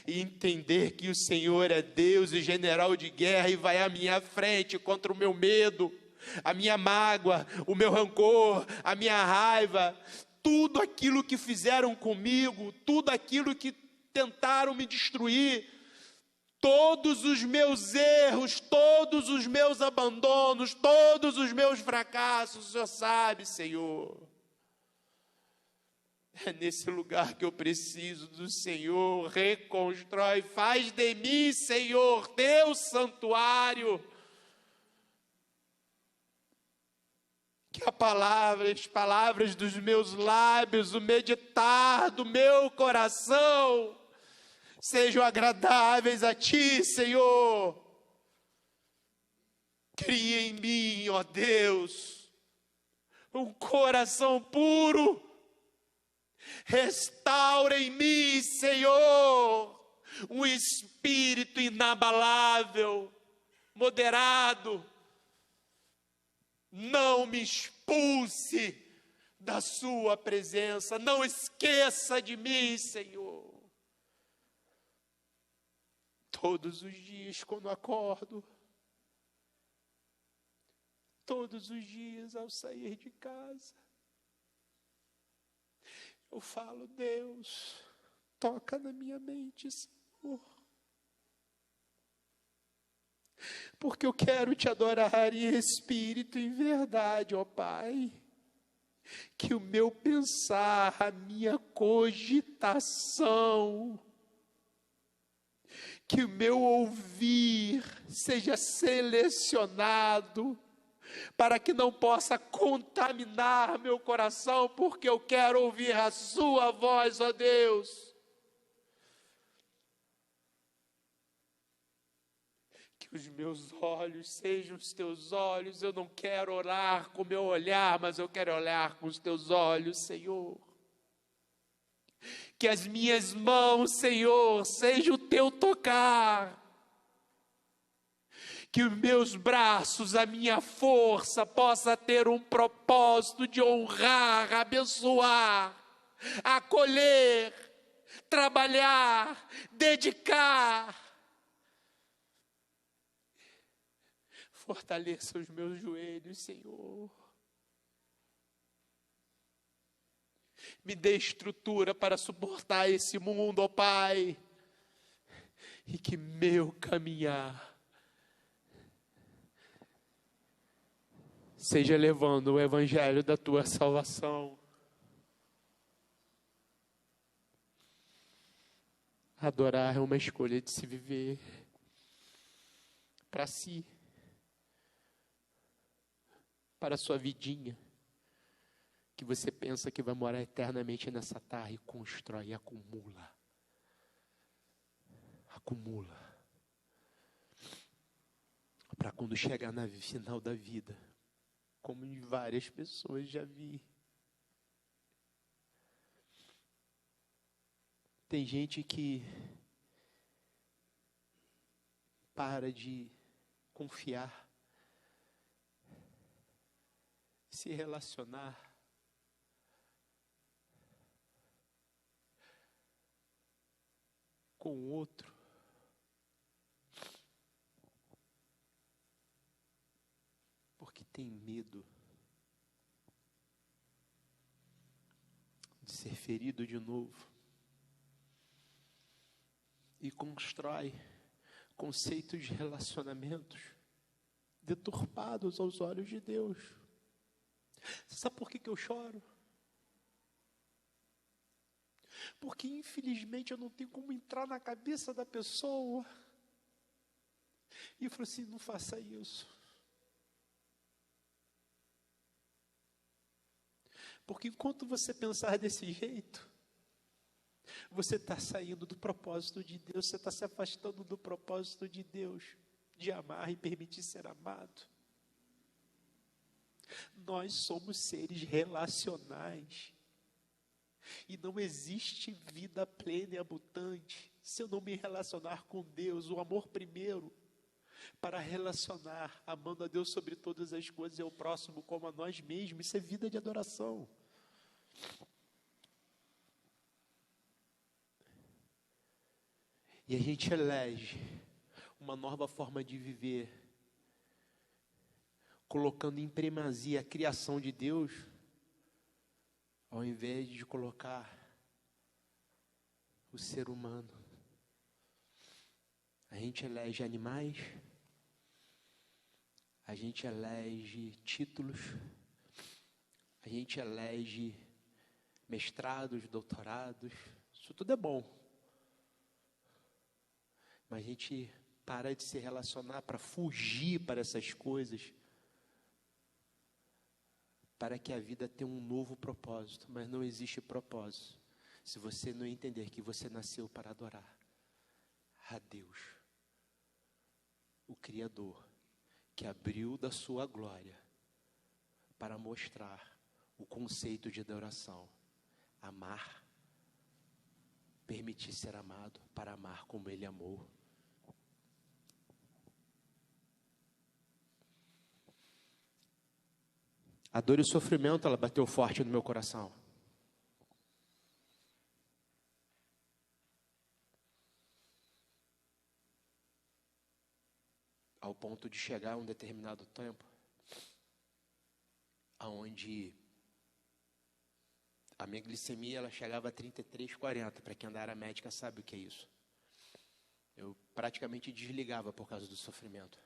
e entender que o Senhor é Deus e general de guerra e vai à minha frente contra o meu medo, a minha mágoa, o meu rancor, a minha raiva, tudo aquilo que fizeram comigo, tudo aquilo que tentaram me destruir. Todos os meus erros, todos os meus abandonos, todos os meus fracassos, o Senhor sabe, Senhor. É nesse lugar que eu preciso do Senhor. Reconstrói, faz de mim, Senhor, teu santuário. Que as palavras dos meus lábios, o meditar do meu coração sejam agradáveis a Ti, Senhor. Cria em mim, ó Deus, um coração puro. Restaura em mim, Senhor, um espírito inabalável, moderado. Não me expulse da sua presença. Não esqueça de mim, Senhor. Todos os dias quando acordo, todos os dias ao sair de casa, eu falo, Deus, toca na minha mente, Senhor. Porque eu quero te adorar em espírito e em verdade, ó Pai. Que o meu pensar, a minha cogitação, que o meu ouvir seja selecionado, para que não possa contaminar meu coração, porque eu quero ouvir a sua voz, ó Deus. Que os meus olhos sejam os teus olhos. Eu não quero orar com o meu olhar, mas eu quero olhar com os teus olhos, Senhor. Que as minhas mãos, Senhor, seja o teu tocar. Que os meus braços, a minha força, possa ter um propósito de honrar, abençoar, acolher, trabalhar, dedicar. Fortaleça os meus joelhos, Senhor. Me dê estrutura para suportar esse mundo, ó Pai. E que meu caminhar seja levando o evangelho da tua salvação. Adorar é uma escolha de se viver para si, para a sua vidinha, que você pensa que vai morar eternamente nessa terra, e constrói e acumula. Acumula. Para quando chegar na final da vida, como em várias pessoas já vi. Tem gente que para de confiar, se relacionar com o outro, porque tem medo de ser ferido de novo, e constrói conceitos de relacionamentos deturpados aos olhos de Deus. Você sabe por que eu choro? Porque infelizmente eu não tenho como entrar na cabeça da pessoa e eu falo assim: não faça isso. Porque enquanto você pensar desse jeito, você está saindo do propósito de Deus, você está se afastando do propósito de Deus, de amar e permitir ser amado. Nós somos seres relacionais. E não existe vida plena e abundante se eu não me relacionar com Deus. O amor primeiro, para relacionar, amando a Deus sobre todas as coisas e ao próximo como a nós mesmos. Isso é vida de adoração. E a gente elege uma nova forma de viver, colocando em primazia a criação de Deus, ao invés de colocar o ser humano. A gente elege animais, a gente elege títulos, a gente elege mestrados, doutorados, isso tudo é bom. Mas a gente para de se relacionar para fugir para essas coisas, para que a vida tenha um novo propósito. Mas não existe propósito se você não entender que você nasceu para adorar a Deus, o Criador, que abriu da sua glória para mostrar o conceito de adoração. Amar, permitir ser amado, para amar como Ele amou. A dor e o sofrimento, ela bateu forte no meu coração. Ao ponto de chegar a um determinado tempo, aonde a minha glicemia, ela chegava a 33, 40. Para quem andar a médica sabe o que é isso. Eu praticamente desligava por causa do sofrimento,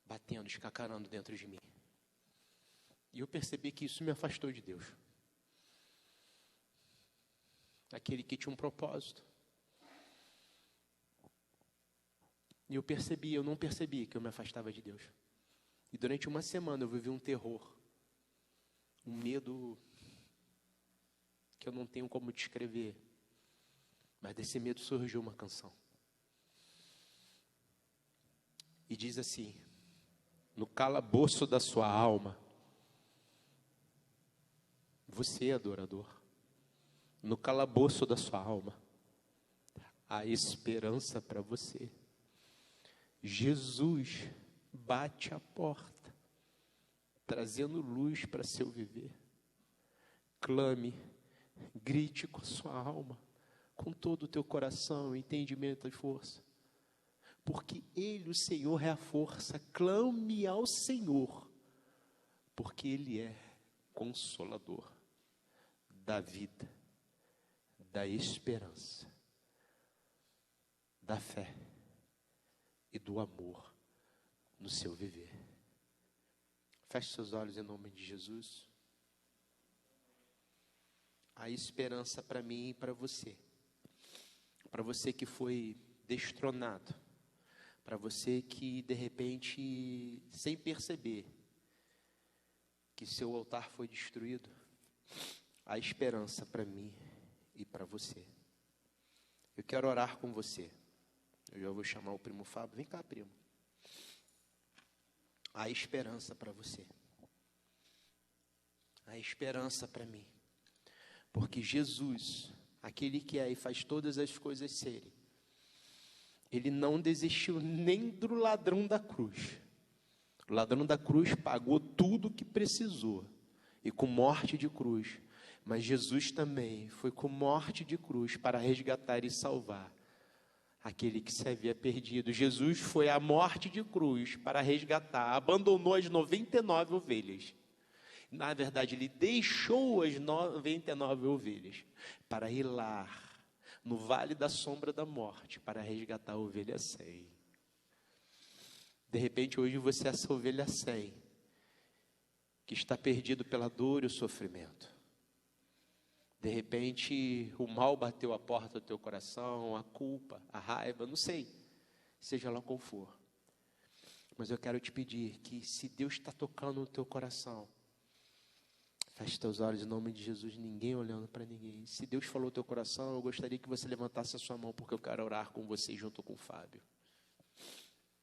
batendo, escacarando dentro de mim. E eu percebi que isso me afastou de Deus. Aquele que tinha um propósito. E eu não percebi que eu me afastava de Deus. E durante uma semana eu vivi um terror, um medo que eu não tenho como descrever. Mas desse medo surgiu uma canção. E diz assim: no calabouço da sua alma, você é adorador. No calabouço da sua alma, há esperança para você. Jesus bate a porta, trazendo luz para seu viver. Clame, grite com a sua alma, com todo o teu coração, entendimento e força. Porque Ele, o Senhor, é a força. Clame ao Senhor, porque Ele é consolador da vida, da esperança, da fé e do amor no seu viver. Feche seus olhos em nome de Jesus. A esperança para mim e para você que foi destronado, para você que de repente, sem perceber, que seu altar foi destruído, a esperança para mim e para você. Eu quero orar com você. Eu já vou chamar o primo Fábio. Vem cá, primo. há esperança para você. Há esperança para mim. Porque Jesus, aquele que é e faz todas as coisas serem, ele não desistiu nem do ladrão da cruz. O ladrão da cruz pagou tudo o que precisou, e com morte de cruz. Mas Jesus também foi com morte de cruz para resgatar e salvar aquele que se havia perdido. Jesus foi à morte de cruz para resgatar, abandonou as 99 ovelhas. Na verdade, ele deixou as 99 ovelhas para ir lá, no vale da sombra da morte, para resgatar a ovelha 100. De repente, hoje você é essa ovelha 100, que está perdido pela dor e o sofrimento. De repente, o mal bateu a porta do teu coração, a culpa, a raiva, não sei, seja lá qual for. Mas eu quero te pedir que, se Deus está tocando no teu coração, feche teus olhos em nome de Jesus, ninguém olhando para ninguém. Se Deus falou no teu coração, eu gostaria que você levantasse a sua mão, porque eu quero orar com você junto com o Fábio.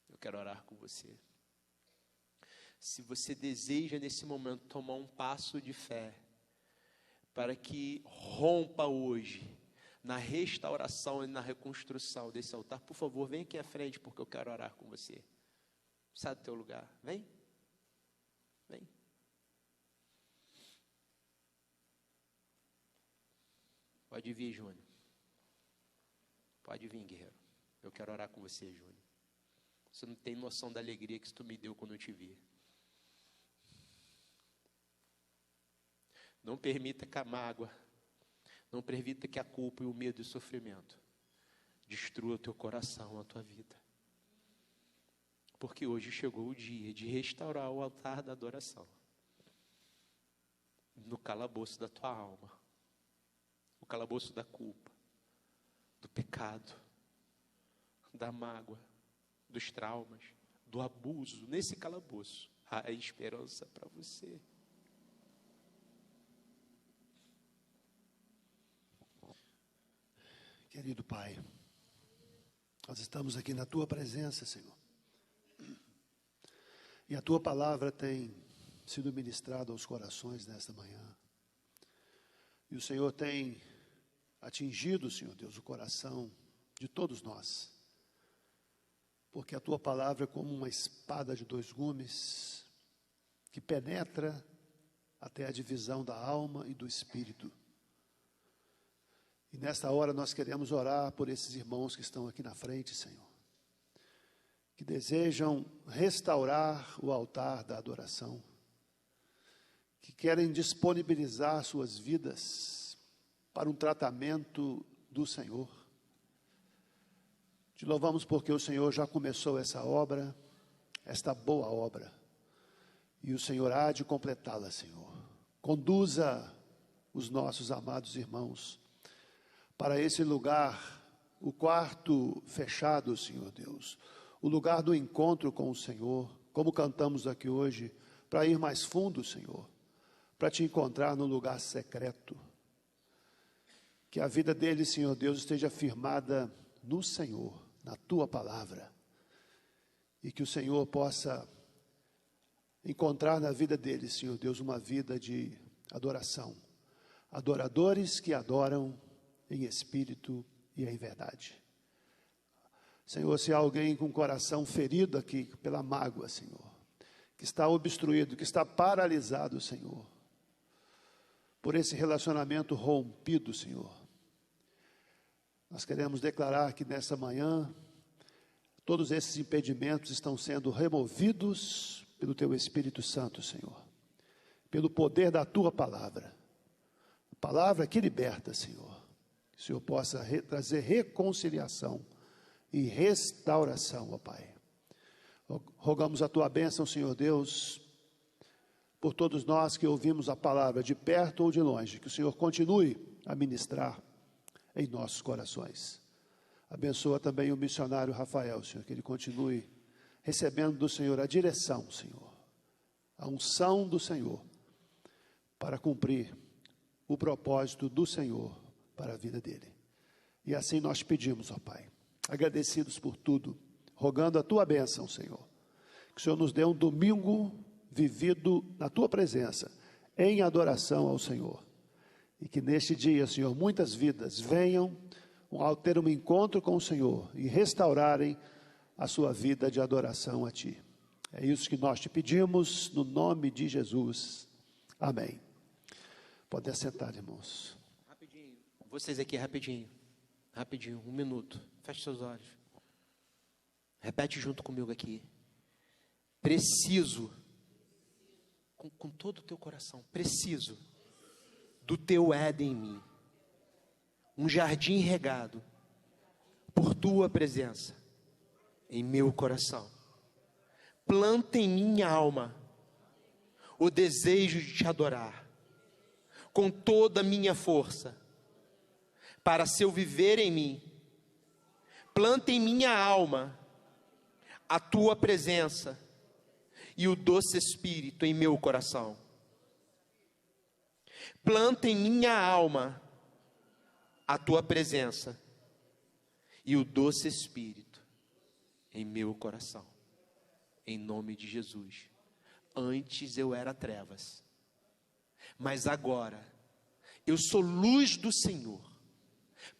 Eu quero orar com você. Se você deseja nesse momento tomar um passo de fé, para que rompa hoje, na restauração e na reconstrução desse altar, por favor, vem aqui à frente, porque eu quero orar com você. Sai do teu lugar, vem. Vem. Pode vir, Júnior. Pode vir, guerreiro. Eu quero orar com você, Júnior. Você não tem noção da alegria que tu me deu quando eu te vi. Não permita que a mágoa, não permita que a culpa e o medo e o sofrimento destrua o teu coração, a tua vida. Porque hoje chegou o dia de restaurar o altar da adoração. No calabouço da tua alma. O calabouço da culpa, do pecado, da mágoa, dos traumas, do abuso. Nesse calabouço há esperança para você. Querido Pai, nós estamos aqui na Tua presença, Senhor. E a Tua palavra tem sido ministrada aos corações nesta manhã. E o Senhor tem atingido, Senhor Deus, o coração de todos nós. Porque a Tua palavra é como uma espada de dois gumes, que penetra até a divisão da alma e do espírito. E nesta hora nós queremos orar por esses irmãos que estão aqui na frente, Senhor, que desejam restaurar o altar da adoração, que querem disponibilizar suas vidas para um tratamento do Senhor. Te louvamos porque o Senhor já começou essa obra, esta boa obra, e o Senhor há de completá-la, Senhor. Conduza os nossos amados irmãos para esse lugar, o quarto fechado, Senhor Deus, o lugar do encontro com o Senhor, como cantamos aqui hoje, para ir mais fundo, Senhor, para te encontrar no lugar secreto. Que a vida deles, Senhor Deus, esteja firmada no Senhor, na Tua palavra, e que o Senhor possa encontrar na vida deles, Senhor Deus, uma vida de adoração, adoradores que adoram em espírito e em verdade. Senhor, se há alguém com o coração ferido aqui pela mágoa, Senhor, que está obstruído, que está paralisado, Senhor, por esse relacionamento rompido, Senhor, nós queremos declarar que nessa manhã, todos esses impedimentos estão sendo removidos pelo Teu Espírito Santo, Senhor, pelo poder da Tua palavra, a palavra que liberta, Senhor. Que o Senhor possa trazer reconciliação e restauração, ó Pai. Rogamos a Tua bênção, Senhor Deus, por todos nós que ouvimos a palavra de perto ou de longe, que o Senhor continue a ministrar em nossos corações. Abençoa também o missionário Rafael, Senhor, que ele continue recebendo do Senhor a direção, Senhor, a unção do Senhor, para cumprir o propósito do Senhor para a vida dele. E assim nós pedimos, ó Pai, agradecidos por tudo, rogando a Tua bênção, Senhor, Que o Senhor nos dê um domingo vivido na Tua presença, em adoração ao Senhor. E que neste dia, Senhor, muitas vidas venham ao ter um encontro com o Senhor e restaurarem a sua vida de adoração a Ti. É isso que nós te pedimos, no nome de Jesus. Amém. Podem assentar, irmãos. Rapidinho, vocês aqui, rapidinho, 1 minuto, feche seus olhos. Repete junto comigo aqui. Preciso, com todo o teu coração, preciso do teu Éden em mim. Um jardim regado por tua presença em meu coração. Planta em minha alma o desejo de te adorar com toda a minha força, para seu viver em mim. Planta em minha alma a tua presença e o doce Espírito em meu coração. Planta em minha alma a tua presença e o doce Espírito em meu coração. Em nome de Jesus. Antes eu era trevas, mas agora eu sou luz do Senhor,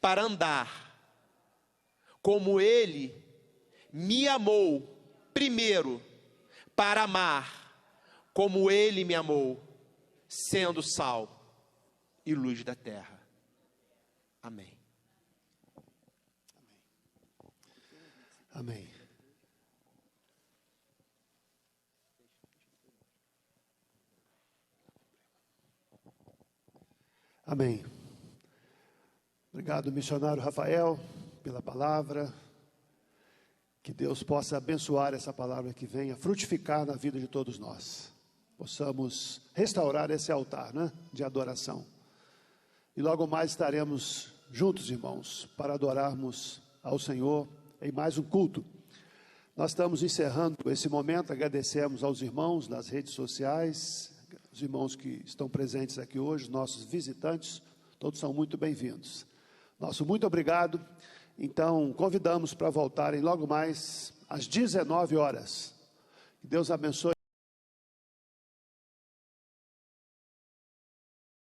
para andar como Ele me amou primeiro, para amar como Ele me amou, sendo sal e luz da terra. Amém. Amém. Amém. Obrigado, missionário Rafael, pela palavra. Que Deus possa abençoar essa palavra que venha frutificar na vida de todos nós. Possamos restaurar esse altar, né, de adoração. E logo mais estaremos juntos, irmãos, para adorarmos ao Senhor em mais um culto. Nós estamos encerrando esse momento, agradecemos aos irmãos nas redes sociais, os irmãos que estão presentes aqui hoje, nossos visitantes, todos são muito bem-vindos. Nosso muito obrigado. Então, convidamos para voltarem logo mais às 19 horas. Que Deus abençoe.